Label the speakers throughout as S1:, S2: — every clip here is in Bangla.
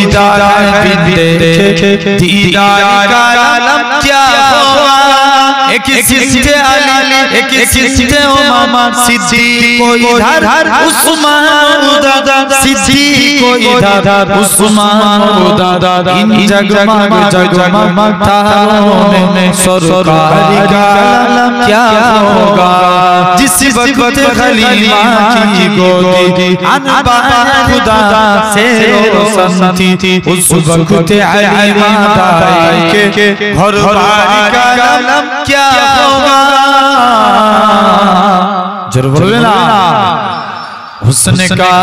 S1: दीदार बिन देखे दीदार का आलम क्या होगा। एक सिद्दे अली एक सिद्दे उमर सिद्दीक को इधर उस्मान उधर सिद्दीक को इधर उस्मान उधर इन जगमग जगमग तारों में सरकार का आलम क्या होगा। जिस वक्त खलीमा की गोदी अनबान खुदा से रोशन थी उस वक्त अली मादाई के घर बार का आलम क्या होगा। जरूर बोले ना हुस्न का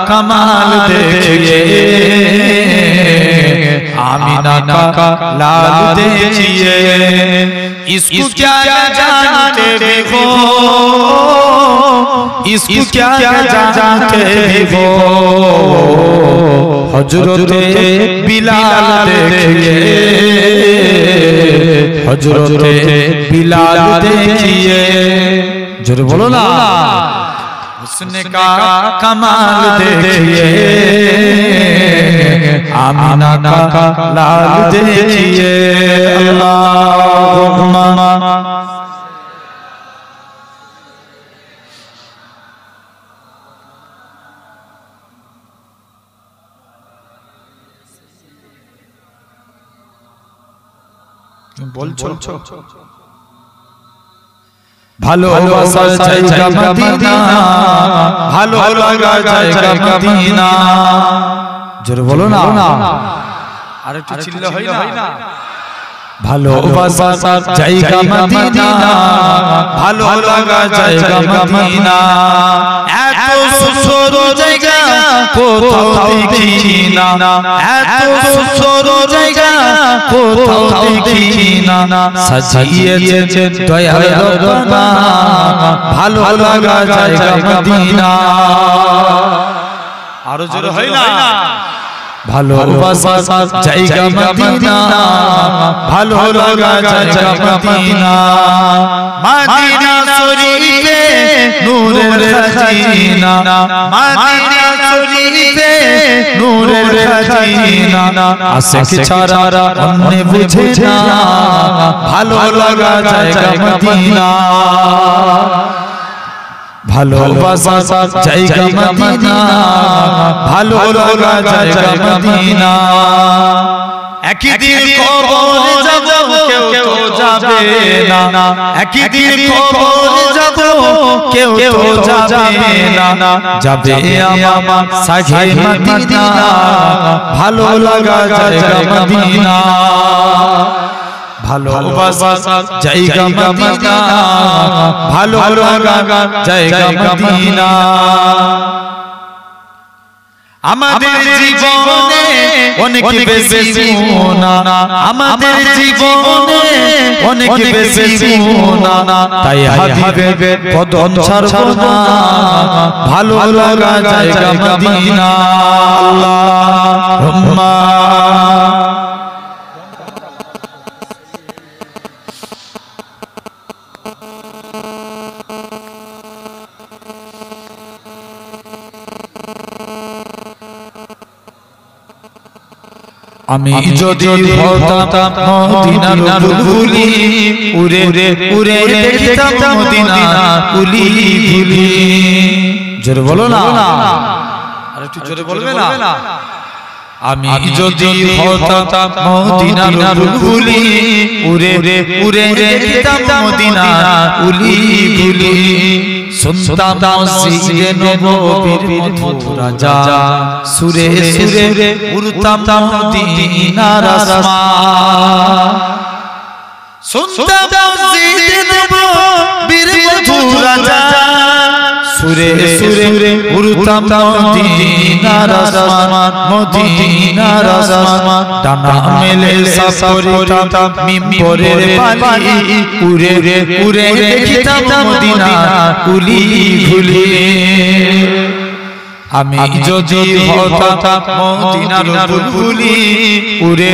S1: कमाल देखिए आमिना का लाल देखिए इसको क्या जानते हो इसको क्या जानते हो। हजरते बिलाल देखिए हजरते बिलाल देखिए। जरूर बोलो ना हुस्न का कमाल देखिए आमिना का लाल देखिए। अल्लाहुम्मा बोलছো ভালোবাসা জায়গা মদিনা ভালো লাগা জায়গা মদিনা। জোরে বলো না আর একটু চিল্লা হয় না। ভালোবাসা জায়গা মদিনা ভালো লাগা জায়গা মদিনা। এত সুন্দর জায়গা কোথাও দেখি না এত সুন্দর জায়গা কোথাও দেখি না। সাজিয়েছেন দয়াল রব্বানা ভালো লাগা জায়গা মদিনা। আরো জোরে হয় না ভালোবাসা জায়গা মদিনা ভালো লাগা জায়গা মদিনা। মদিনা শরীফে নূরের খাজিনা মদিনা শরীফে নূরের খাজিনা। আশিক ছাড়া অন্য বুঝে না ভালো লাগা জায়গা মদিনা। ভালোবাসা জায়গা মদিনা ভালো লাগা জায়গা মদিনা। একদিন কবরে যাব কেউ তো যাবে না একদিন কবরে যাব কেউ তো যাবে না। যাবে আমার সাজে মদিনা ভালো লাগা জায়গা মদিনা। ভালোবাসা জায়গা মদিনা ভালো লাগা জায়গা মদিনা। আমাদের জীবনে অনেক বেশি গুনাহ আমাদের জীবনে অনেক বেশি গুনাহ তাই হাবিবের কদম ছাড়ব না ভালো লাগা জায়গা মদিনা। আল্লাহুম্মা আমি যদি হতাম মদিনার বুলবুলি উড়ে উড়ে দেখতাম মদিনা কুলি কুলি। জোরে বলো না আর একটু জোরে বলবে না। আমি যদি হতাম মদিনার বুলবুলি উড়ে উড়ে দেখতাম মদিনা কুলি কুলি। শুনতাম মসজিদে নববীর মধুর রাজা সুরে সুরে উড়তাম মদিনার আসমান। শুনতাম মসজিদে নববীর মধুর রাজা সুরে সুরে উড়তাম মদিনার আসমান মদিনার আসমান। ডানা মেলে সাফরিতাম মিম্বরের পানি উড়ে উড়ে দেখতাম মদিনা কুলি কুলি। আমি যদি হতাম মদিনার বুলবুলি উড়ে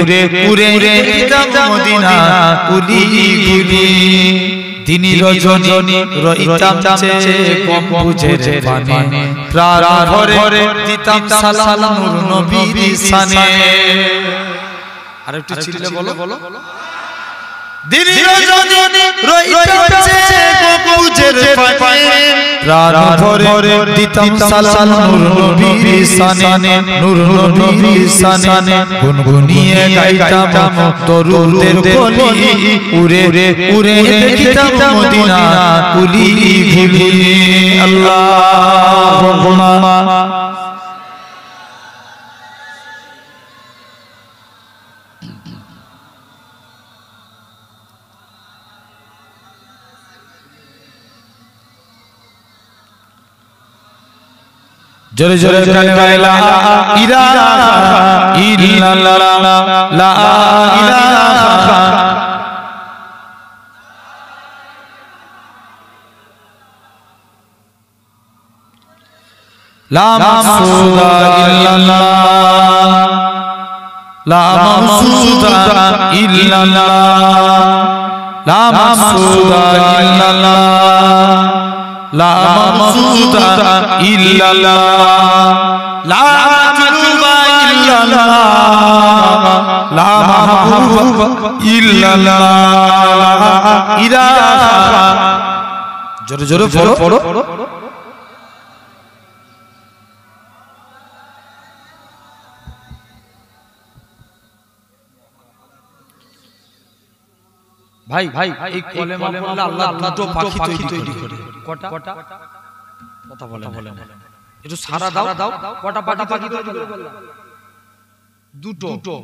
S1: উড়ে দেখতাম মদিনা কুলি কুলি। দিনী রজনী রইতাম চেয়ে গম্বুজের পানে প্রাণ ভরে দিতাম সালাম নূর নবীর শানে আর একটু চিল্লে বলো দিনী রজনী রইতাম চেয়ে গম্বুজের পানে প্রাণ ভরে দিতাম সালাম নূর নবীর শানে নূর নবীর শানে গুনগুনিয়ে গাইতাম দরুদের কলি উড়ে উড়ে দেখিতাম মদিনা কুলি কুলি আল্লাহুম্মা জোরে জোরে কালিমা লা ইলাহা ইল্লাল্লাহ লা ইলাহা লা মাসুদা ইল্লাল্লাহ লা মাসুদা ইল্লাল্লাহ লা মাসুদা ইল্লাল্লাহ লা মাসুদা ইল্লাল্লাহ লা মাতলুবা ইল্লাল্লাহ লা মাহবুবা ইল্লাল্লাহ ইলাহা জোরে জোরে পড়ো ভাই ভাই এই কলেমা পড়লে আল্লাহ দুটো পাখি তৈরি করে কটা কথা বলে একটু সারা দাও কটা পাখি তৈরি করে দুটো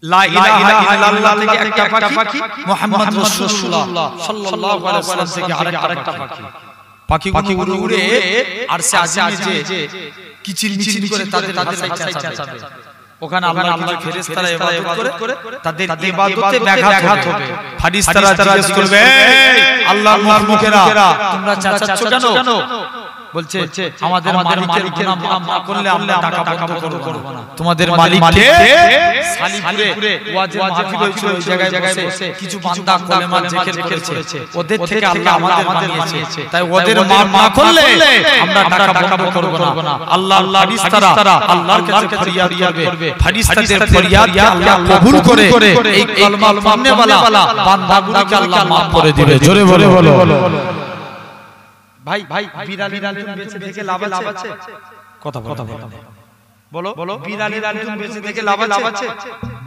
S1: লা ইলাহা ইল্লাল্লাহ থেকে একটা পাখি মুহাম্মদ রাসূলুল্লাহ সাল্লাল্লাহু আলাইহি ওয়াসাল্লাম থেকে আরেকটা পাখি উড়ে উড়ে আরশে আজিমে যে কিচিরমিচির করে তাদের চাচাবে ওখানে আল্লাহর ফেরেশতারা ইবাদত করে তাদের ইবাদতে ব্যাঘাত হবে ফেরেশতারা জিজ্ঞেস করবে আল্লাহর মুখেরা তোমরা চাচাচ্ছ কেন বলছে আমাদের মালিকের গুনাহ মাফ না করলে আমরা টাকা বন্ধ করব না তোমাদের মালিককে সালিপুরে ওয়াজে মাহফিল হয়েছিল ওই জায়গায় বসে কিছু বান্দা কলেমা জিকির করেছে ওদের থেকে আল্লাহ আমাদের বানিয়েছে তাই ওদের মাফ না করলে আমরা টাকা বন্ধ করব না আল্লাহর ফেরেশতারা আল্লাহর কাছে ফরিয়াদ করবে ফেরেশতাদের ফরিয়াদ আল্লাহ কবুল করে এই কলমা পড়নে वाला বান্দাগুলোকে আল্লাহ মাফ করে দিবে জোরে বলো ভাই বিড়ালি বেঁচে থেকে লাভ আছে কথা বলো বিড়ালি বেঁচে থেকে লাভ আছে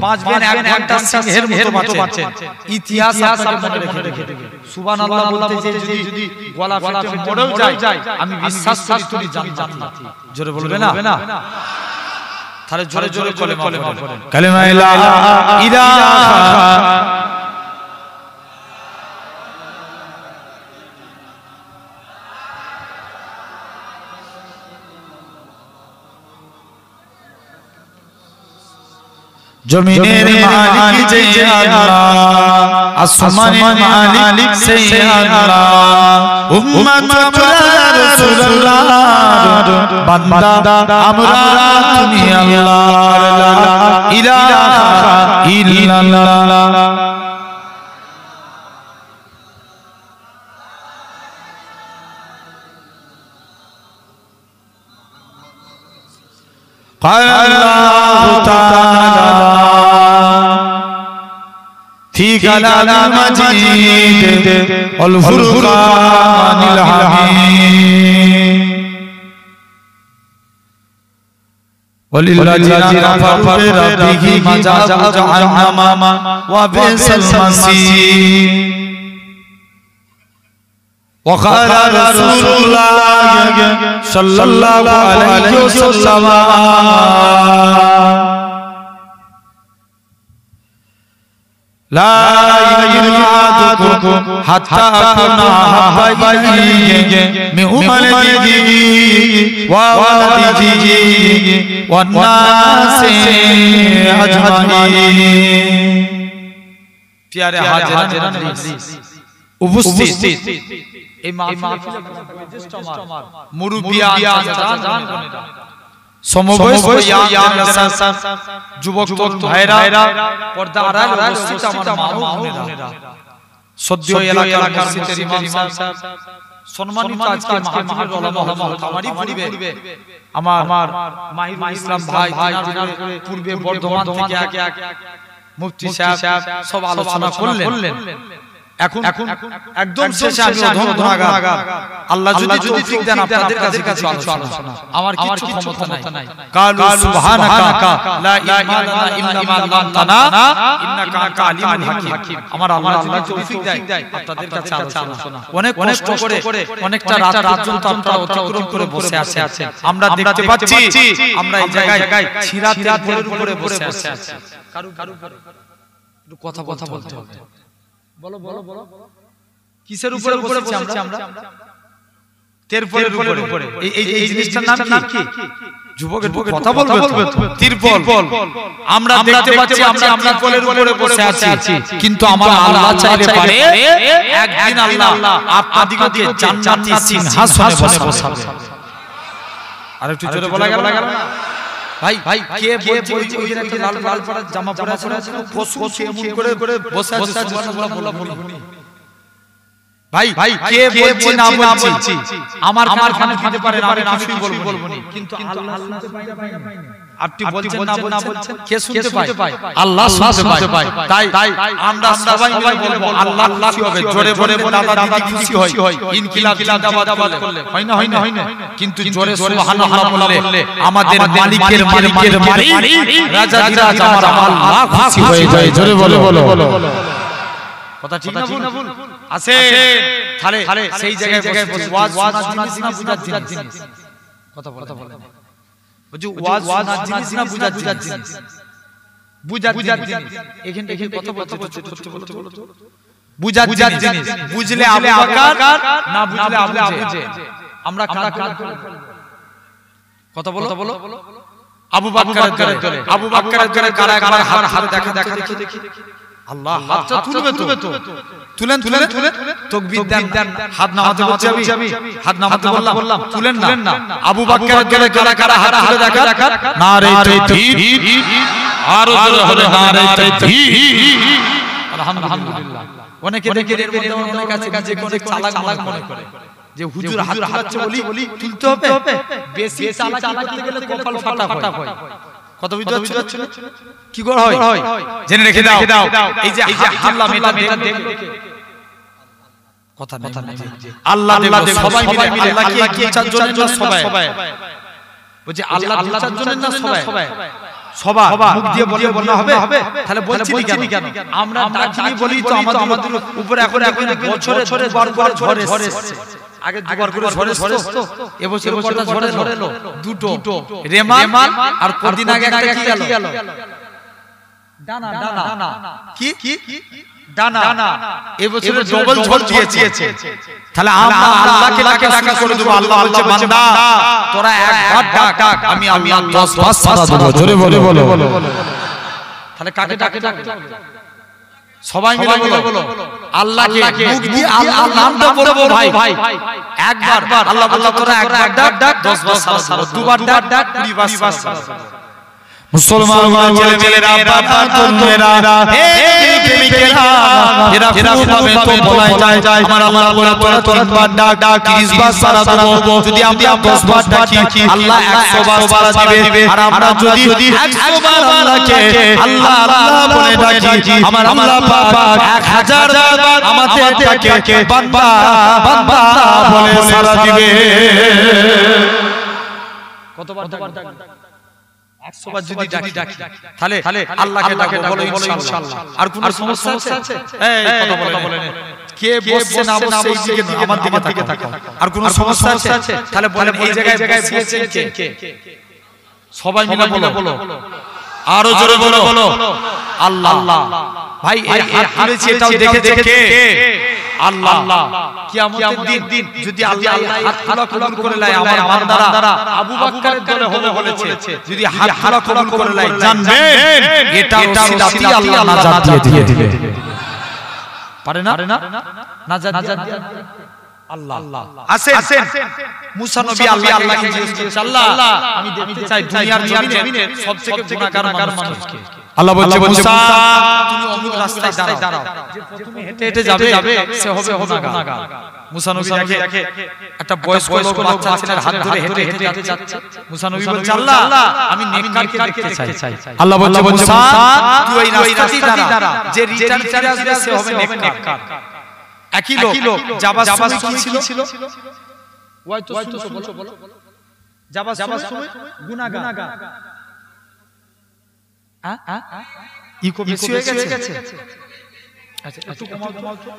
S1: বাঁচবেন এক ঘন্টা সিংহের মতো বাঁচেন ইতিহাস আপনার মনে রেখে দেবে সুবহানাল্লাহ বলতে যদি গলা ফেটে মরেও যায় আমি বিশ্বাস করি তুমি জান্নাতি জোরে বলবে না তাহলে জোরে কলেমা পড়েন কালেমা লা ইলাহা জমিনের মালিক যে আল্লাহ আসমানের মালিক সে আল্লাহ উম্মত রাসূলুল্লাহ বান্দা আমরা তুমি আল্লাহ লা ইলাহা ইল্লাল্লাহ قال الله تعالى في كلام المجيد والفرقان الحميد وللذين كفروا بربهم عذاب جهنم وبئس المصير وقال رسول الله صلى الله عليه وسلم لا يجرعكم حتى أكون أحب إليه من أمته وولده والناس أجمعين प्यारे हाजिरान उपस्थित এই মাহফিলে জ্যেষ্ঠ আমার মুরব্বিয়ান জান সমবয়স্ক যুবক ভাইরা পর্দা আড়াল উপস্থিত আমার মা ও বোনেরা সদ্য এলাকার মসজিদের ইমাম সাহেব সম্মানিত আজকে মাহফিলের উলামা আমারই পূর্বে আমার মাহিরুল ইসলাম ভাই জিনার পূর্বে বর্ধমান থেকে মুফতি সাহেব সব আলোচনা করলেন এখন একদম শেষে আমি ধন্যবাদ আল্লাহ যদি তৌফিক দেন আপনাদের কাছে কিছু আলোচনা আমার কিছু ক্ষমতা নাই কালু সুবহানাকা লা ইলাহা ইল্লা মা আল্লামতানা ইন্নাকা আনতা আলিমুল হাকিম আমার আল্লাহ তৌফিক দেয় আপনাদের কাছে আলোচনা অনেক কষ্ট করে অনেকটা রাত পর্যন্ত আপনারা অতিক্রম করে বসে আছেন আমরা দেখতে পাচ্ছি আমরা এই জায়গায় ছিরাতের উপরে বসে আছি কারু একটু কথা বলতে হবে বলো কিসের উপরে বসেছি আমরা তিরপলের উপরে এই জিনিসটার নাম কি যুবকের কথা বলবে তিরপল আমরা দেখতে পাচ্ছি আমরা তিরপলের উপরে বসে আছি কিন্তু আমার আল্লাহ চাইলে পারে একদিন আল্লাহ আপনাদিগকে জান্নাতি সিংহাসনে বসাবে আর একটু জোরে বলা গেল না ভাই কে বলছে ওই যে একটা লাল পাড়া জামা পরে আছে পশু এমন করে বসে আছে সুবহানাল্লাহ বলি ভাই কে বলছে না বলছি আমার কানে দিতে পারে না আমি কিছুই বলবো না কিন্তু আল্লাহ শুনতে পায় না আপনি বলছেন না বলছেন কে শুনতে পায় আল্লাহ শুনতে পায় তাই আমরা সবাই মিলে বলবো আল্লাহ খুশি হবে জোরে জোরে দাদা দিদি খুশি হয় ইনকিলাব জিন্দাবাদ বললে হয় না কিন্তু জোরে সুবহানাল্লাহ বললে আমাদের মালিকের মালিক রাজা দিরাজ আমার আল্লাহ খুশি হয়ে যায় জোরে বলো কথা ঠিক না ভুল আছে তাহলে সেই জায়গায় বসে ওয়াজ শোনার জিনিস না বুঝার জিনিস কথা বলে বুঝু ওয়াজ শোনার জিনিস না বুঝার জিনিস বুঝার জিনিস এখানে কথা বলতে বুঝার জিনিস বুঝলে আবু বকর না বুঝলে আবু জে আমরা কথা বলো আবু বকরের করে কারা হাত দেখা দেখি আল্লাহ হাতটা তুলবে তো তুলেন তাকবীর দেন হাত নামাতে বলছি আমি হাত নামাতে বললাম তুলেন না আবু বকরের গলে কারা হাত তুলে দেখা নারে তাকবীর আরো জোরে হবে নারে তাকবীর আলহামদুলিল্লাহ অনেকে দেখে এর মধ্যে অনেক আছে অনেক চালাক মনে করে যে হুজুর হাত তুলছে বলি তুলতে হবে বেশি চালাক করতে গেলে কপাল ফাটা হয় কত বুঝতে পারছো কি করে হয় জেনে রেখে দাও এই যে হাল্লাম এটা দেখে কথা নাই আল্লাহ দেব সবাই মিলে আল্লাহ কি ইচ্ছার জন্য সবাই বুঝি আল্লাহ ইচ্ছার জন্য না সবাই মুখ দিয়ে বললে হবে তাহলে বলছি কেন আমরা ডাকি বলি তো আমাদের উপরে এখন বছরে দুবার ঝড় এসেছে আগে দুবার করে ঝড় এসেছে এবছর কতটা ঝড় এলো দুটো রেমাল আর কদিন আগে একটা কি গেল ডানা কি ডানা এবছরে ডবল ঝড় দিয়েছে তাহলে আমরা আল্লাহকে ডাকা করে দেব আল্লাহ বলছে বান্দা তোরা একবার ডাক আমি আল্লাহ 10 বার সাড়া দেব জোরে বলো তাহলে কাকে ডাকে সবাই মিলে বলো আল্লাহকে মুখ দিয়ে আল্লাহর নামটা বলবো ভাই একবার আল্লাহ তোরা একবার ডাক 10 বার সাড়া দুবার ডাক 20 বার সাড়া মুসলমান ছেলেমেয়েরা বাবা তোমরা হে প্রেমিকেরা এরা ভাবে তো বলাই যায় আমার বলা তোরা তিনবার ডাক 30 বার সাড়া দেব যদি আমরা 10 বার ডাকি আল্লাহ 100 বার সাড়া দিবে আর আমরা যদি 100 বার আল্লাহকে আল্লাহ বলে ডাকি আমার বাবা 1000 বার আমাদেরকে বান্দা বলে সাড়া দিবে কতবার ডাক 100 বার যদি ডাকি তাহলে আল্লাহকে ডাকো বলো ইনশাআল্লাহ আর কোন সমস্যা আছে এই কথা বলেন কে বসছে না বসছে এই দিকে আমার দিকে তাকাও আর কোন সমস্যা আছে তাহলে বলেন এই জায়গায় বসছেন কে সবাই মিলে বলো আরো জোরে বলো আল্লাহ ভাই এই হাত তুলেছি এটাও দেখেছে কে আল্লাহ কিয়ামতের দিন যদি আল্লাহ হাত কবুল করে নেয় আমার বান্দারা আবু বকরের দলে হবে বলেছে যদি হাত কবুল করে নেয় জানবেন এটা রশিদ আল্লাহ নাজাত দিয়ে দিবে পারে না নাজাত দিয়ে আল্লাহ আসেন মুসা নবী আল্লাহকে জিজ্ঞেস আল্লাহ আমি দেখতে চাই দুনিয়ার জমিনে সবচেয়ে গুনাহগার মানুষকে আল্লাহ বলছে মুসা তুমি অমুক রাস্তায় দাঁড়াও, যে প্রথমে হেঁটে হেঁটে যাবে সে হবে গুনাহগার। মুসা নবী দেখে একটা বয়স্ক লোক বাচ্চা ছেলের হাত ধরে হেঁটে হেঁটে যাচ্ছে। মুসা নবী বলছে আল্লাহ আমি নেককারকে দেখতে চাই। আল্লাহ বলছে মুসা তুই ওই রাস্তাতেই দাঁড়া, যে রিটার্ন ফিরে আসবে সে হবে নেককার। একই লোক যাবার সময় কি ছিল? ওই তো শুনছো বলো, যাবার সময় গুনাহগার। ইকো বেশি হয়ে গেছে। আচ্ছা একটু কমাও তো।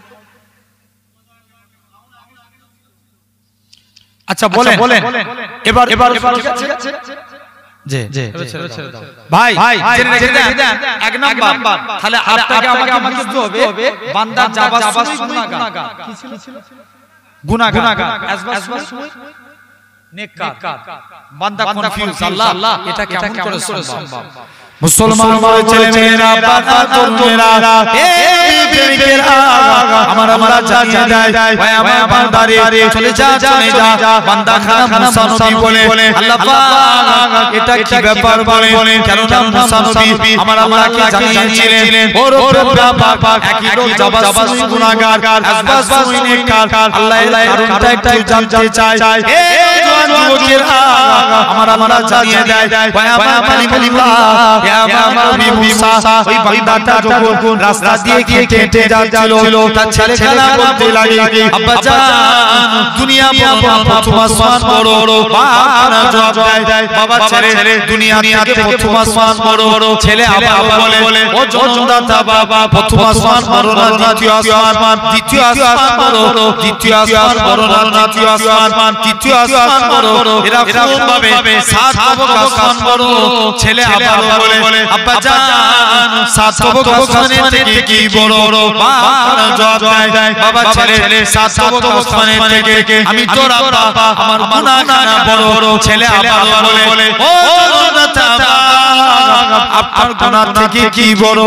S1: আচ্ছা বলেন এবার ঠিক আছে জি ভাই জেনে রেখে দেন এক নাম্বার তাহলে আপনাকে আমাকে বুঝতে হবে বান্দা যাবার সময় গুনাহগার। কি ছিল? গুনাহগার। আসবার সময় নেককার। বান্দা কনফিউজ, আল্লাহ এটা কেমন করে সম্ভব? মুসলমান ছেলে মেয়েরা বাবা তরুণেরা প্রেমিকেরা আমার আল্লাহ জানিয়ে দেয় ভাই আমার বান্দারে চলে যা বান্দা খানা মুসা নবী বলে আল্লাহ পাক এটা কি ব্যাপার বলে কেন না মুসা নবী আমার আল্লাহকে জানিয়েছিলেন ওর বাবা একই লোক যাবার সময় গুনাহগার আসবার সময় নেককার। আল্লাহ এর কারণটা একটু জানতে চায়। এই জওয়ান যুবকেরা আমার আল্লাহ জানিয়ে দেয় ভাই আমার কালিমুল্লাহ ওই বান্দাটা যখন রাস্তা দিয়ে হেঁটে যাচ্ছিল তার ছেলেখানা বলতে লাগে আব্বা জান দুনিয়া বড় প্রথম আসমান বড়। জবাব দেয় বাবা ছেলে দুনিয়া থেকে প্রথম আসমান বড়। ছেলে আবার বলে ও জনমদাতা বাবা প্রথম আসমান বড় না দ্বিতীয় আসমান? দ্বিতীয় আসমান বড়। দ্বিতীয় আসমান বড় না তৃতীয় আসমান? তৃতীয় আসমান বড়। এরকম ভাবে সাত আসমান বড়। ছেলে আবার বলে আব্বা জান সাত আসমানের থেকে কি বড়? জবাব দেয় বাবা ছেলে সাত আসমানের থেকে আমি তোর আব্বা আমার গুনাহখানা বড়। ছেলে আবার বলে ও জনতা আপনার গুনাহ থেকে কি বড়?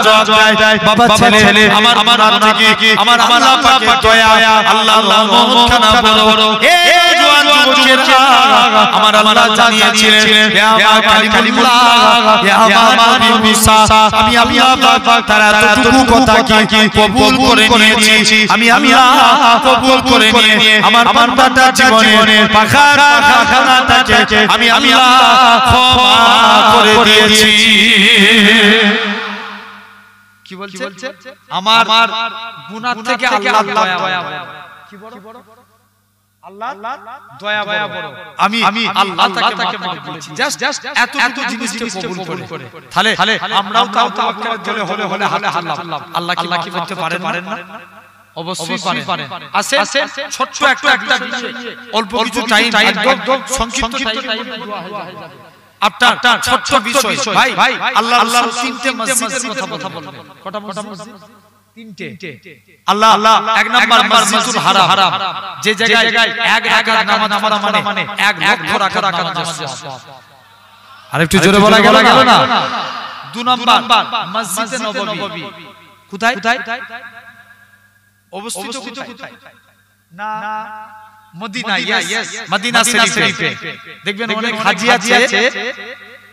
S1: জবাব দেয় বাবা ছেলে আমার গুনাহ থেকে আমার আল্লাহ পাকের দয়া আল্লাহর রহমতখানা বড়। এই জওয়ান যুবকেরা আমার আল্লাহ জানিয়েছিলেন হে আমার কালিমুল্লাহ হে আমার নবী মুসা আমি আল্লাহ পাক তার এতটুকু কথা কি কবুল করে নিয়েছি। আমি আল্লাহ কবুল করে নিয়ে আমার বান্দাটার জীবনের পাখানাটাকে আমি আল্লাহ ক্ষমা করে দিয়েছি। কি বলছে? আমার গুনাহ থেকে আল্লাহ দয়া বড়। কি বড়? আল্লাহ দয়া বড়। আমি আল্লাহ তাকে মাফ করেছি। জাস্ট এত জিনিসকে কবুল করে। তাহলে আমরাও তাওয়াক্কুল হলে আল্লাহ কি করতে পারেন না? অবশ্যই পারেন। আসে ছোট্ট একটা বিষয় অল্প কিছু টাইম একদম সংক্ষিপ্ত টাইম দোয়া হয়ে যাবে। আপনার ছোট্ট বিষয় ভাই আল্লাহর তিনটে মসজিদের কথা বলবেন। কটা মসজিদ? তিনটে। আল্লাহ এক নাম্বার মসজিদুল হারাম, যে জায়গায় এক রাকাত নামাজ পড়া মানে 1 লক্ষ রাকাত নামাজ। আর একটু জোরে বলা গেল না? 2 নাম্বার মসজিদে নববী। কোথায় অবস্থিত? না মদিনা। यस মদিনা শরীফে। দেখবেন অনেক হাজী আছে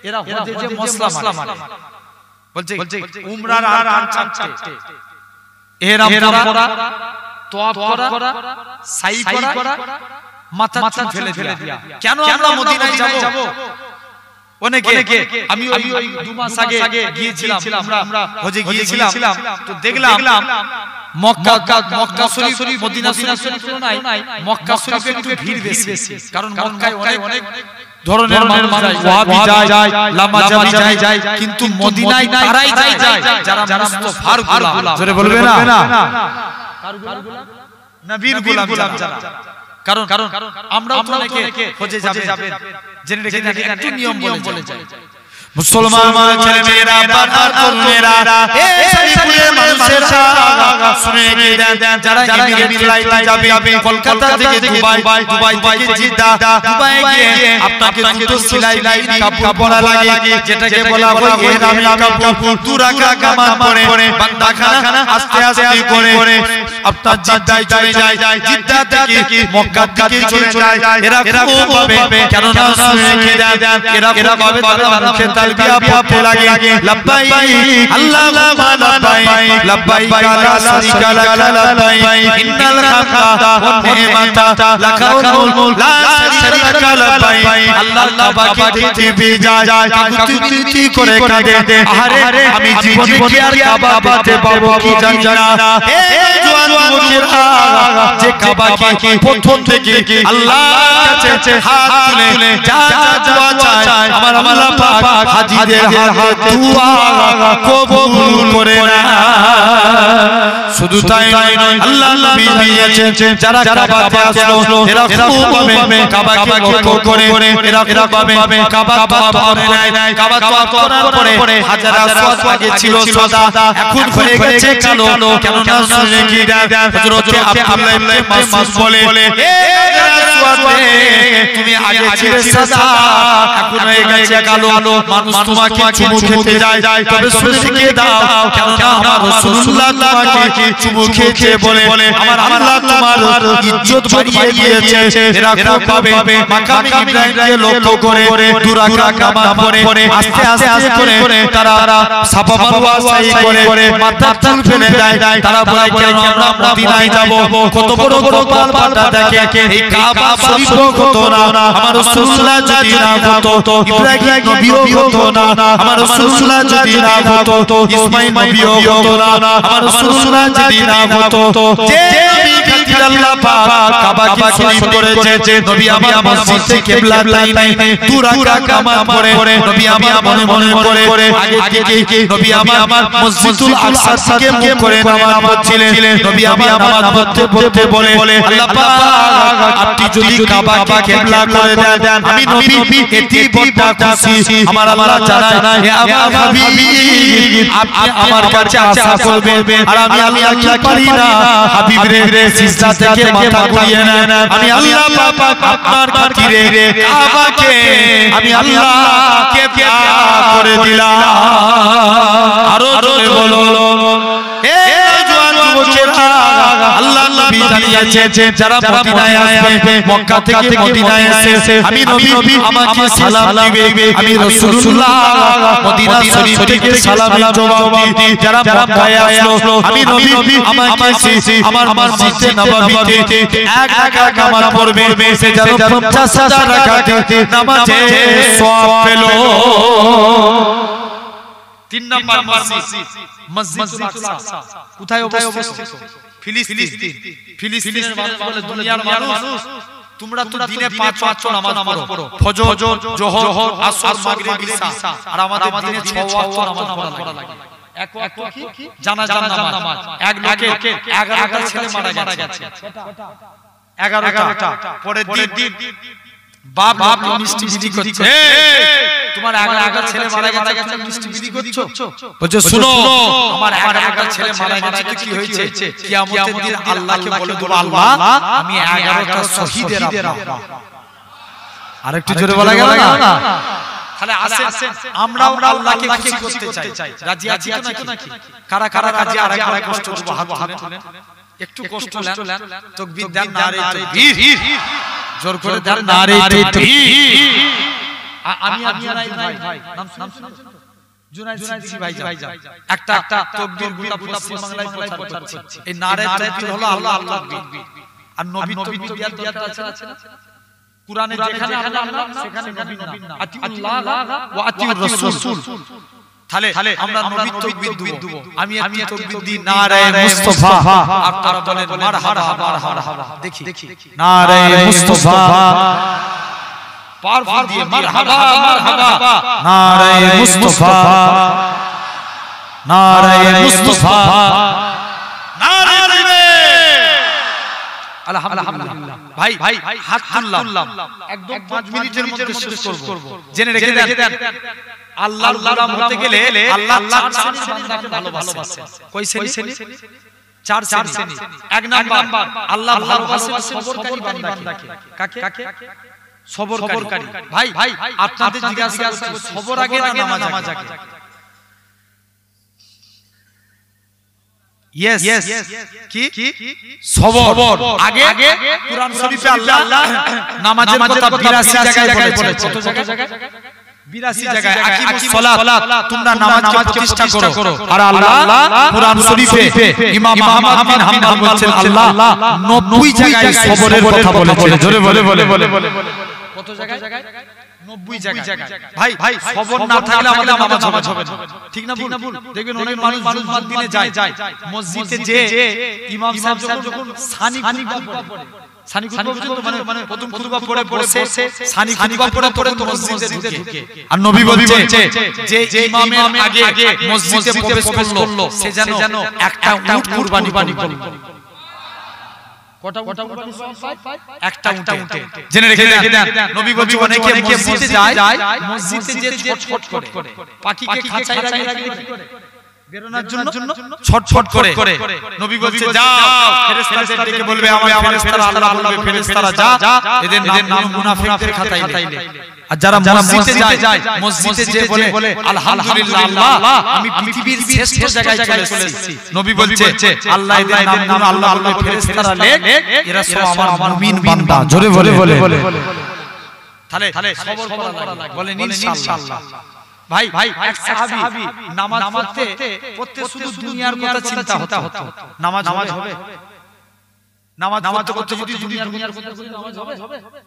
S1: এরা হজে যে মসলা মানে বলছে উমরার আর চারটে ইহরাম পরা, তওয়াফ করা, সাই করা, মাথা ফেলে দিয়া। কেন আমরা মদিনায় যাব? অনেকে আমি ওই 2 মাস আগে গিয়েছিলাম, আমরা হজে গিয়েছিলাম, তো দেখলাম মক্কা শরীফ মদিনা শরীফের তুলনায় মক্কা শরীফে একটু ভিড় বেশি। কারণ মক্কায় অনেক ধরনের মানুষ যায়, ওয়াহাবি যায়, লামাজাবি যায়, কিন্তু মদিনায় তারাই যায় যারা মুস্তাফার গোলাম। জোরে বলবে না? কার গোলাম? নবীর গোলাম যারা। কারণ আমরাও তো অনেকে হজে যাবে জেনে রেখে একটু নিয়ম বলে যায়। মুসলমান ছেলে মেয়েরা বাবা তরুণেরা এই শরীফের মানুষেরা শুনে দেন যারা এমিরেট ফ্লাইটে যাবে কলকাতা থেকে দুবাই থেকে জিদ্দা, দুবাই গিয়ে আপনাকে দুটো সেলাই কাপড় পরা লাগে, যেটাকে বলা হয় ইহরামি কাপড়। 2 রাকাত নামাজ পড়ে বান্দা খানা আস্তে আস্তে করে আপনার জিদ্দায় চলে যায়, জিদ্দা থেকে মক্কা দিকে চলে যায়। এরা ভাবে কেন না শুনে দেন এরা ভাবে তারা মুখে তালবিয়া পড়তে লাগে লব্বাইক আল্লাহুম্মা লব্বাইক লব্বাইক লা শারীকা লাক লব্বাইক ইন্নাল হামদা ওয়ান নি'মাতা লাকাল মুলক লা শারীকা লব্বাইক আল্লাহ কাবাকে দেখতে যায় কাকুতি করে কাঁদে আরে আমি জীবনে কি আর কাবাতে পাবো কি জানি না হে জওয়ান যুবকেরা যে কাবাকে প্রথম থেকে আল্লাহর কাছে হাত তুলে যা দোয়া চায় আমার আল্লাহ পাক হাজীদের হাতে দোয়া কবুল করে না শুধু তাই নয় আল্লাহ নবী দিয়েছেন যারা কাবাতে আসলো এরা খুব ভাবে কাবাকে লক্ষ্য করে এরা ভাবে কাবা করে নাই কাবা করার পরে হাজার আসওয়াদ আগে ছিল সাদা এখন হয়ে গেছে কালো কেন না শুনে কি হযরত আব্দুল্লাহ ইবনে মাসউদ বলে এ আসওয়াদ তুমি আগে ছিলে সাদা এখন হয়ে গেছে কালো মানুষ তোমাকে চুমু খেতে যায় তবে শুনে শিখিয়ে দাও কেন না আমার রাসূলুল্লাহ তোমাকে চুমু খেতে বলে আমার আল্লাহ তোমার ইজ্জত বাড়িয়ে দিয়েছে এরা খুব ভাবে মাকাম ইব্রাহিমকে লক্ষ্য করে দুই রাকাত নামাজ পড়ে আস্তে আস্তে করে তারা সাফা মারওয়া সাই করে মাথা তুল ফেলে দেয় তারা বলে কেন আমরা মদিনায় যাব কত বড় গোপাল পাতা দেখে এই কাবা শরীফ হতো না আমার রাসূলুল্লাহ যদি না হতো ইব্রাহিম নবীও হতো না আমার রাসূলুল্লাহ যদি না হতো ইসমাঈল নবীও হতো না আমার রাসূলুল্লাহ যদি না হতো যে নবী খাতির আল্লাহ পাক কাবাকে শরীফ করেছে নবী আমার মসজিদ থেকে কিবলা লাইনে দুই রাকাত নামাজ পড়ে নবী আমার মনে করে আগে থেকে নবী আমার মসজিদুল আকসা থেকে মুখ করে নামাজ পড়ছিলেন নবী আমার পড়তে বলে আল্লাহ পাক আপনি যদি কাবাকে কিবলা করে দেন আমি নবী এটি বড় খুশি আমার আল্লাহ জানায় হে আমার হাবিব আপনি আমার কাছে আশা করবেন আর আমি আল্লাহ কি পারি না হাবিব রে সিজদা থেকে মাথা ঘুরিয়ে নেন আমি আল্লাহ পাক আপনার খাতিরে কাবাকে আমি আল্লাহ কে করে দিলাম আরো জোরে বলো হে জওয়ান যুবকেরা আল্লাহ নবী জানিয়েছেন যারা মদিনায় আসবে মক্কা থেকে মদিনায় এসে আমি নবী আমাকে সালাম দিবে আমি রাসূলুল্লাহ মদিনা শরীফ থেকে সালামের জবাব দিই যারা মক্কায় আসলো আমি নবী আমাকে আমার মসজিদে নববীতে এক রাকাত নামাজ পড়বে সে যেন 50,000 রাকাত নামাজে সওয়াব পেল 3 নম্বর মসজিদুল আকসা কোথায় অবস্থিত ফিলিস্তিনের মানুষ বলে দুনিয়ার মানুষ তোমরা তো দিনে 5 ওয়াক্ত নামাজ পড়ো ফজর যোহর আসর মাগরিব ইশা আর আমাদের দিনে 6 ওয়াক্ত নামাজ পড়া লাগে এক ওয়াক্ত কি জানাজা নামাজ এক লোকে 11টা ছেলে মারা গেছে 11টা পরের দিন বাপ মিষ্টি বিলি করছে তোমার 11টা ছেলে মারা গেছে মিষ্টি বিলি করছো বলছো শুনো আমার 11টা ছেলে মারা গেছে কি হয়েছে কিয়ামতের দিন আল্লাহকে বলে দেব আল্লাহ আমি 11টা শহীদের আব্বা আরেকটু জোরে বলা গেল না তাহলে আসেন আমরা আল্লাহকে খুশি করতে চাই রাজি আছি নাকি কারা কারা রাজি আরেকবার কষ্ট দেব হাত তুলেন একটু কষ্ট নেন তাকবীর দেন নারে তাকবীর জোর করে দেন নারে তাকবীর আমি জুনাইদ ভাই নাম শুনেছেন জুনাইদ সিদ্দিকী ভাইজান একটা তাকবীর গোটা পশ্চিম বাংলায় প্রচার করছে এই নারে তাকবীর হলো আল্লাহ তাকবীর আর নবী তাকবীর দেওয়ার দরকার আছে না কুরআনে যেখানে আল্লাহ সেখানে নবীর নাম আতিউল্লাহ ওয়া আতিউর রাসূল তাহলে আমরা নবীর তাকবীর দেব আমি একটু তাকবীর দিই নারে মুস্তাফা আপনারা বলেন মারহাবা মারহাবা দেখি নারে মুস্তাফা পারফুল দিয়ে মারহাবা মারহাবা নারে মুস্তাফা নারে মুস্তাফা নারে আলহামদুলিল্লাহ ভাই হাত তুললাম একদম 5 মিনিটের মধ্যে শেষ করব জেনে রেখে দেন আল্লাহর গোলাম হতে গেলে আল্লাহ 4 শ্রেণীর বান্দাকে ভালোবাসেন কয় শ্রেণী 4 শ্রেণী এক নাম্বার আল্লাহ ভালোবাসেন সবরকারী বান্দাকে কাকে সবরকারী ভাই আপনাদের জিজ্ঞাসা করব সবর আগে না নামাজ আগে yes কি সবর আগে কোরআন শরীফে আল্লাহ নামাজের কথা 82 জায়গায় বলেছে কত জায়গায় 82 জায়গায় আকিমুস সালাত তোমরা নামাজকে প্রতিষ্ঠা করো। আর আল্লাহ কুরআন শরীফে ইমাম আহমদ বিন হাম্বল বলেছেন আল্লাহ 90 জায়গায় সবরের কথা বলেছেন। জোরে বলে কত জায়গায়? 90 জায়গায়। ভাই সবর না থাকলে আমাদের নামাজ হবে না। ঠিক না ভুল? দেখবেন অনেক মানুষ জুমার দিনে যায় মসজিদে যে ইমাম সাহেব যখন সানি খুতবা পড়ে, সানি খুতবা মানে প্রথম খুতবা পড়ে বসে সানি খুতবা পড়ে তো মসজিদে ঢুকে। আর নবী বলছে যে ইমামের আগে মসজিদে প্রবেশ করলো সে যেন একটা উট কুরবানি করলো। কটা একটা উটে জেনে রেখে দেন। নবী বলছে অনেকে মসজিদে যায়, মসজিদে যে ছটফট করে পাখিকে খাঁচায় রাখে বেরোনোর জন্য ছটফট করে। নবী বলছে যাও ফেরেশতাদের ডেকে বলবে আমার ফেরেশতারা, আল্লাহ বলবে ফেরেশতারা যা এদের নাম মুনাফিকদের খাতায় লে। আর যারা মসজিদে যায় মসজিদে যে বলে আলহামদুলিল্লাহ আল্লাহ আমি পৃথিবীর শ্রেষ্ঠ জায়গায় চলে এসেছি, নবী বলছে আল্লাহ এদের নাম আল্লাহ বলবে ফেরেশতারা লে এরা সব আমার মুমিন বান্দা। জোরে বলে তাহলে সবর করা লাগে বলেন ইনশাআল্লাহ। ভাই এক সাহাবী নামাজ পড়তে শুধু দুনিয়ার কথা চিন্তা হতো। নামাজ হবে? নামাজ করতে যদি দুনিয়ার কথা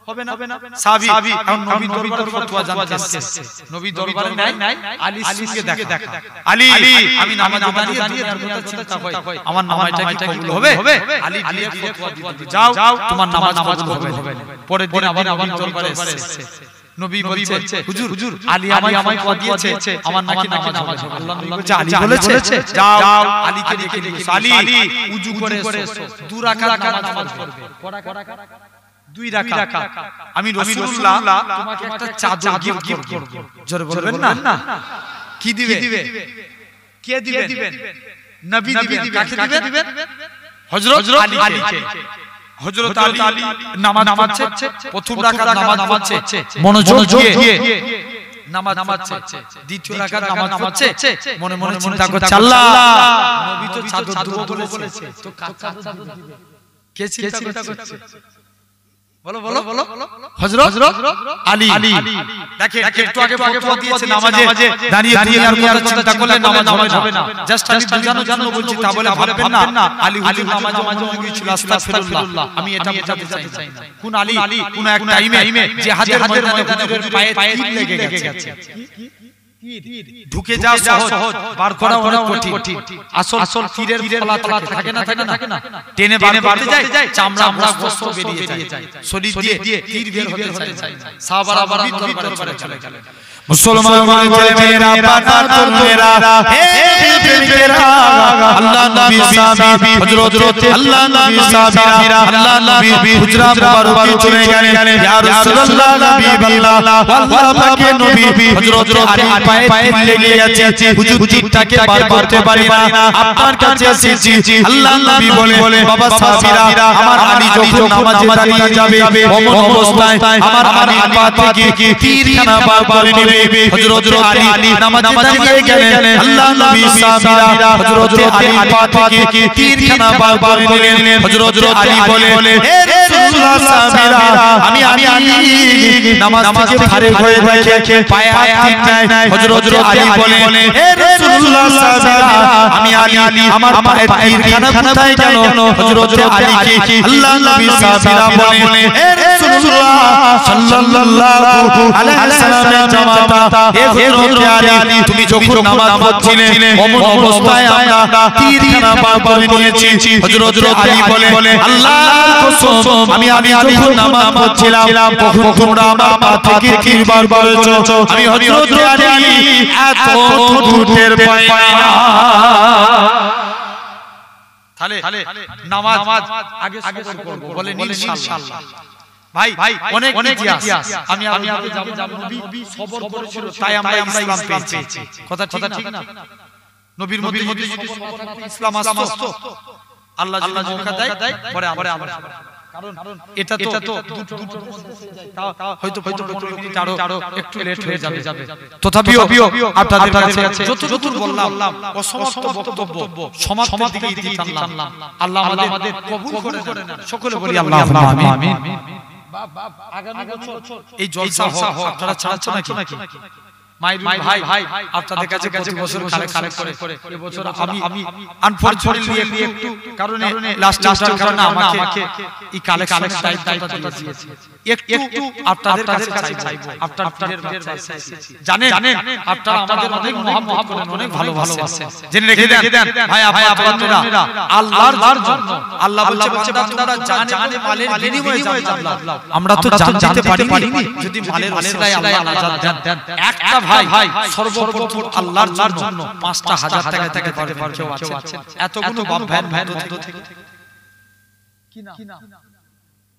S1: হবে না। সাহাবী এখন নবী দরবারে ফতোয়া জানতে এসেছে। নবী দরবারে নাই আলী সিকে দেখা। আলী আমি নামাজ দাঁড়িয়ে দুনিয়ার কথা চিন্তা হয়, আমার নামাজটা কি কবুল হবে? আলী দিয়ে ফতোয়া দিতে যাও তোমার নামাজ কবুল হবে। পরের দিন আবার নবী দরবারে এসেছে। নবী বলছে হুজুর আলী আমায় কথা দিয়েছে আমার নাকি নামাজ হবে। আল্লাহ নবী বলছে আলী বলেছে যাও আলীকে ডেকে নিয়ে এসো। আলী উযু করে এসো, 2 রাকাত নামাজ পড়বে। কড়া 2 রাকাত। আমি রাসূলুল্লাহ তোমাকে একটা চাদর গিফট করব। জোরে বলবেন না? কি দিবে? কে দিবেন? নবী দিবেন। কাকে দিবেন? হযরত আলীকে। হযরত আলী নামাজ পড়ছে, প্রথম রাকাত নামাজ পড়ছে মনোযোগ দিয়ে নামাজ পড়ছে, দ্বিতীয় রাকাত নামাজ পড়ছে মনে চিন্তা করছে আল্লাহ নবী তো চাদর দেব বলেছে, তো কার চাদর দিবে? কে চিন্তা করছে? বলো হযরত আলী। দেখেন একটু আগে ফতোয়া দিয়েছে নামাজে দাঁড়িয়ে দুনিয়ার কথা চিন্তা করলে নামাজ হবে না। জাস্ট আমি জানো বলছি তা বলে ভাববেন না আলী হুজুর নামাজে মনোযোগী ছিল। আস্তাগফিরুল্লাহ, আমি এটা বোঝাতে চাই না। কোন আলী কোন এক টাইমে যে হাতের ময়দানে হুজুরের পায়ে তীর লেগে গেছে। ঢুকে যাওয়া সহজ, বার করা অনেক কঠিন। আসল তীরের ফলা থাকে না, টেনে বার করতে যায় চামড়া গোশত বেরিয়ে যায়, শরীর দিয়ে তীর বের হতে চায়। সাহাবারা নবীর দরবারে চলে গেলেন। মুসলমান মেরা বানা তুল মেরা হে প্রেমিকেরা আল্লাহ নবী সাহাবী হযরত আল্লাহ নবী সাহাবীরা আল্লাহ নবী হুজরা মুবারকে চলে গেলেন। ইয়া রাসূলুল্লাহ নবী আল্লাহ পাকের নবী হযরত আলী পায়ে লেগে গেছে, হুজুরটাকে বার করতে পারি না, আপনার কাছে এসেছি। আল্লাহ নবী বলে বাবা সাহাবীরা আমার আলী যখন নামাজে দাঁড়িয়ে যাবে অমন অবস্থায় আমার আলী পা থেকে তীরখানা বার করে নেবে। হযরত আলী নামাজে দাঁড়িয়ে গেলেন, আল্লাহ নবী সাহাবীরা হযরত আলী পা থেকে তীরখানা বার করে নিলেন। হযরত আলী বলে হে রাসূলুল্লাহ সাহাবীরা আমি নামাজ থেকে ফারেক হয়ে রেখে পায়ে হাত নাই। হযরত আলী বলে হে রাসূলুল্লাহ সাহাবীরা আমি আলী আমার পায়ে তীরখানা কোথায় গেল? হযরত আলীকে আল্লাহ নবী সাহাবীরা বলে হে রাসূলুল্লাহ সাল্লাল্লাহু আলাইহি ওয়াসাল্লামের জামাতা হে হযরত আলী তুমি যখন নামাজ পড়ছিলেন অমন অবস্থায় আমরা তীরখানা বার করে নিয়েছি। হযরত আলী বলে আল্লাহর কসম আমি যখন নামাজ পড়ছিলাম তখন তোমরা আমার পা থেকে তীর বার করেছো। আমি হযরত আলী এত দূরের পায়া। তাহলে নামাজ আগে করব বলেন ইনশাআল্লাহ। ভাই অনেক ইতিহাস আমি আগে যাব। নবী সবর করেছিল তাই আমরা ইসলাম পেয়েছি। কথা ঠিক না? নবীর মধ্যে যদি সবর না থাকতো ইসলাম আসতো? আল্লাহ যদি মৌকা দেয় পরে আমরা কারণ এটা তো দুটোর মধ্যে হয়তো 15 মিনিট আরো একটু লেট হয়ে যাবে। তথাপিও আপনাদের কাছে যতটুকু বললাম অসমাপ্ত বক্তব্য সমাপ্তির দিকে টানলাম। আল্লাহ আমাদের কবুল করে নেন। সকলে বলি আল্লাহুম্মা আমিন। আগামী বছর এই জলসা হোক, আপনারা চাচ্ছেন নাকি? মাইরুল ভাই আপনাদের কাছে প্রতি বছর কালেক্ট করে এবছর আমি আনফরচুনেটলি একটু কারণে লাস্টের কারণে আমাকে এই কালেকশন দায়িত্বটা দিয়েছি একটু আপনাদের কাছে চাইবো আপনার পীরের বাচ্চা জানেন আপনারা আমাদের অনেক মহব্বত করেন অনেক ভালোবাসেন জেনে রেখে দেন ভাই আপনারা আল্লাহর জন্য আল্লাহ বলছে বান্দা তোমরা জানে মালের বিনিময়ে জান্নাত লাভ আমরা তো জানতে পারিনি যদি মালের ওসিলায় আল্লাহ নাজাত দেন একটা ভাই সর্বপ্রথম আল্লাহর জন্য ৫,০০০ টাকা থেকে পারবেন কেউ আছেন এতগুলো বাপ ভাইয়ের মধ্যে থেকে কি না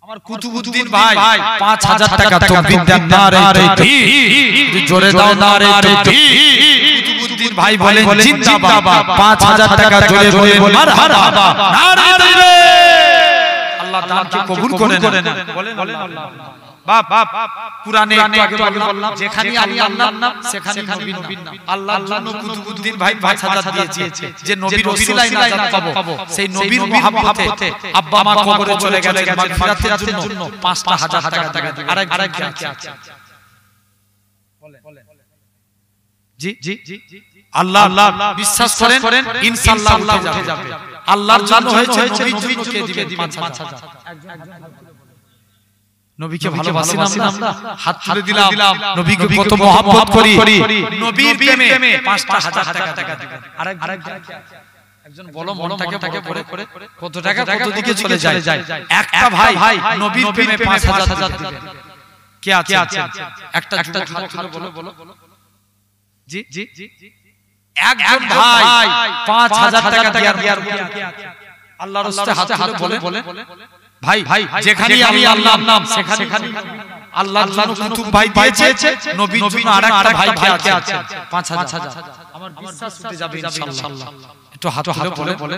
S1: আমার কুতুবউদ্দিন ভাই ৫,০০০ টাকা তকবীর দেন নারে তাকবীর জোরে দাও নারে তাকবীর কুতুবউদ্দিন ভাই বলেন জিন্দাবাদ ৫,০০০ টাকা জোরে বলেন মারহাবা নারে তাকবীর আল্লাহ দানকে কবুল করে নেন বলেন আল্লাহ বাপ কুরআনে একটু আগে বললাম যেখানে আল্লাহর নাম সেখানে নবীর নাম আল্লাহর জন্য কুতুবউদ্দিন ভাই ৫,০০০ দিয়েছে যে নবীর ওসিলায় নাজাত পাবো সেই নবীর মহব্বতে আব্বা মা কবরে চলে গেছে মাগফিরাতের জন্য ৫,০০০ টাকা দিবেন আরেক কি আছে বলেন জি আল্লাহ বিশ্বাস করেন ইনশাআল্লাহ উঠে যাবে আল্লাহর জন্য হয়েছে নবীর জন্য কে দিবেন ৫,০০০ নবীকে ভালোবাসি আমরা হাত তুলে দিলাম নবীকে কত মহব্বত করি নবীর প্রেমে ৫,০০০ টাকা দিবেন আরেক একজন বলো মনটাকে করে কত টাকা কত দিকে চলে যায় একটা ভাই নবীর প্রেমে ৫,০০০ দিবেন কে আছে একটা হাত তুলে বলো জি একজন ভাই ৫,০০০ টাকা দেওয়ার আল্লাহর রাস্তায় হাত তুলে বলে ভাই যেখানে আল্লাহর নাম সেখানে আল্লাহর জন্য কুতুব ভাই দিয়েছে নবীর জন্য আরেকটা ভাই কে আছে ৫,০০০ আমার বিশ্বাস উঠে যাবে ইনশাআল্লাহ একটু হাত তুলে বলে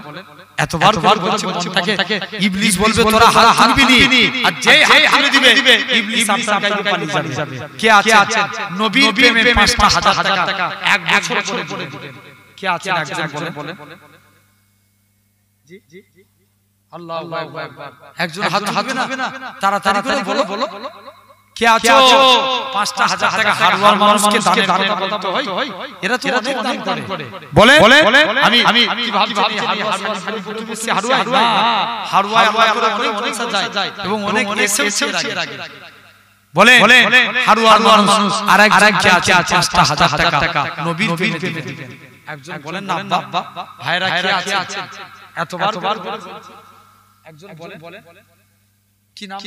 S1: এতবার বলছে মনটাকে ইবলিস বলবে তোরা হাত তুলবি আর যে হাত তুলে দিবে ইবলিস আপনার কাছে পালিয়ে যাবে কে আছে নবীর প্রেমে ৫,০০০ টাকা এক বছর পরে দিবেন কে আছে একজন বলে জি আল্লাহু আকবার একজন হাত হবে না তাড়াতাড়ি করে বলো কে আছো ৫,০০০ টাকা হারওয়ার মানুষকে দানের কথা তো হয় এরা তো অনেক দান করে বলে আমি কি ভাবছি হারওয়ার খালি কুতুব সে হারওয়ার না হারওয়ার করে অনেক যায় এবং অনেক এসেছে এর আগে বলে হারওয়ার মানুষ আরেক কে আছে ৫,০০০ টাকা নবীর প্রেমে দিবেন একজন বলেন না আব্বা ভাইরা কে আছে এতবার একজন বলে কি নাম